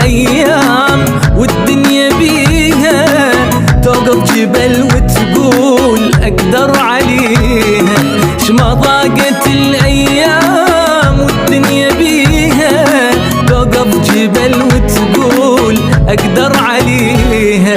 الأيام والدنيا بيها توقف جبل وتقول أقدر عليها. شما ضاقت الأيام والدنيا بيها توقف جبل وتقول أقدر عليها.